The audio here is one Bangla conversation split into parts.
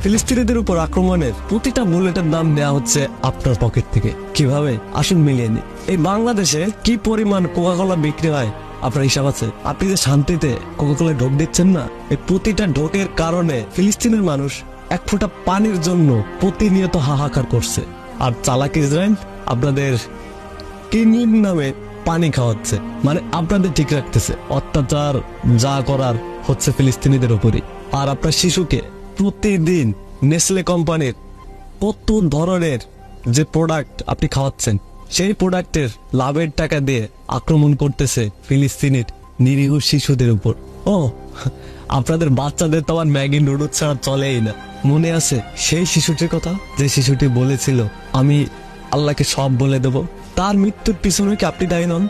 ফিলিস্তিনিদের উপর আক্রমণের প্রতিটা বুলেটের দাম নেওয়া হচ্ছে আপনার পকেট থেকে। কিভাবে? আসুন মিলিয়ে নি। এই বাংলাদেশে কি পরিমাণ কোকাকোলা বিক্রি হয় আপনার হিসাব আছে? আপনি যে শান্তিতে কোকাকোলায় ঢোক দিচ্ছেন না, এই প্রতিটা ঢোকের কারণে ফিলিস্তিনের মানুষ এক ফোঁটা পানির জন্য প্রতিনিয়ত হাহাকার করছে। আর চালাক ইসরায়েল আপনাদের কিডনির নামে পানি খাওয়াচ্ছে, মানে আপনাদের ঠিক রাখতেছে। অত্যাচার যা করার হচ্ছে ফিলিস্তিনিদের উপরই। আর আপনার শিশুকে প্রতিদিন নেসলে কোম্পানির কত ধরনের যে প্রোডাক্ট আপনি খাওয়াচ্ছেন, সেই প্রোডাক্টের লাভের টাকা দিয়ে আক্রমণ করতেছে ফিলিস্তিনের নিরীহ শিশুদের উপর। ও, আপনাদের বাচ্চাদের তো আমার ম্যাগি নুডলস ছাড়া চলেই না। মনে আছে সেই শিশুটির কথা, যে শিশুটি বলেছিল আমি আল্লাহকে সব বলে দেব? তার মৃত্যুর পিছনে কি আপনি দায়ী নন?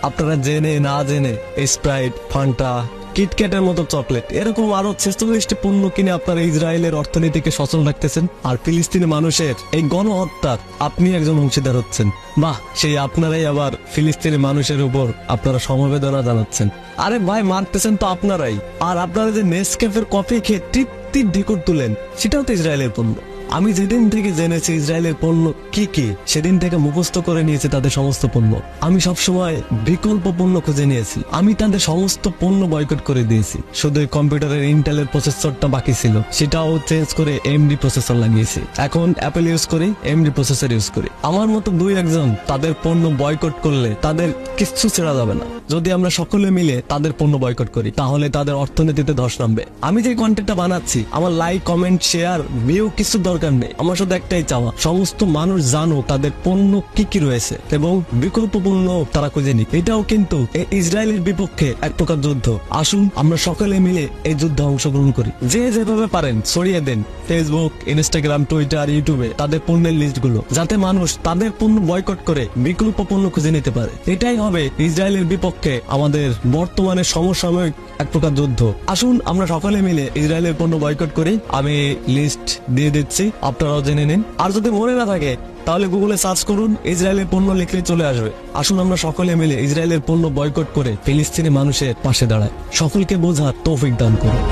আপনারা জেনে না জেনে স্প্রাইট, ফান্টা, কিটক্যাটের মতো চকলেট, এরকম আরো 46টি পণ্য কিনে আপনারা ইসরায়েলের অর্থনীতিকে সচল রাখতেছেন। আর ফিলিস্তিনি মানুষের এই গণহত্যার আপনি একজন অংশীদার হচ্ছেন। বাহ, সেই আপনারাই আবার ফিলিস্তিনি মানুষের উপর আপনারা সমবেদনা জানাচ্ছেন। আরে ভাই, মারতেছেন তো আপনারাই। আর আপনারা যে নেসক্যাফের কফি খেয়ে তৃপ্তির ঢেকুর তুলেন, সেটাও তো ইসরায়েলের পণ্য। আমি যেদিন থেকে জেনেছি ইসরায়েলের পণ্য কি কি, সেদিন থেকে মুখস্থ করে নিয়েছি তাদের সমস্ত পণ্য। আমি সবসময় বিকল্প পণ্য খুঁজে নিয়েছি। আমি তাদের সমস্ত পণ্য বয়কট করে দিয়েছি। শুধু কম্পিউটারের ইন্টেলের প্রসেসরটা বাকি ছিল, সেটাও চেঞ্জ করে এমডি প্রসেসর লাগিয়েছি। এখন অ্যাপেল ইউজ করি, এমডি প্রসেসর ইউজ করি। আমার মতো দুই একজন তাদের পণ্য বয়কট করলে তাদের কিচ্ছু ছেড়া যাবে না। যদি আমরা সকলে মিলে তাদের পণ্য বয়কট করি, তাহলে তাদের অর্থনীতিতে ধস নামবে। আমি যে কন্টেন্টটা বানাচ্ছি, আমার লাইক, কমেন্ট, শেয়ার, ভিউ কিছু দরকার নেই। আমার শুধু একটাই চাওয়া, সমস্ত মানুষ জানো তাদের পণ্য কি কি রয়েছে এবং বিকল্প পণ্য তারা খুঁজে নিক। এটাও কিন্তু এই ইসরায়েলের বিপক্ষে এক প্রকার যুদ্ধ। আসুন আমরা সকলে মিলে এই যুদ্ধে অংশগ্রহণ করি। যে যেভাবে পারেন ছড়িয়ে দেন ফেসবুক, ইনস্টাগ্রাম, টুইটার, ইউটিউবে তাদের পণ্যের লিস্ট গুলো, যাতে মানুষ তাদের পণ্য বয়কট করে বিকল্প পণ্য খুঁজে নিতে পারে। এটাই হবে ইসরায়েলের বিপক্ষে আমাদের বর্তমানে সমসাময়িক এক প্রকার যুদ্ধ। আসুন আমরা সকলে মিলে ইসরায়েলের পণ্য বয়কট করি। আমি লিস্ট দিয়ে দিচ্ছি, আপনারাও জেনে নিন। আর যদি মনে না থাকে তাহলে গুগলে সার্চ করুন, ইসরায়েলের পণ্য লিখলে চলে আসবে। আসুন আমরা সকলে মিলে ইসরায়েলের পণ্য বয়কট করে ফিলিস্তিনি মানুষের পাশে দাঁড়াই। সকলকে বোঝার তৌফিক দান করুন।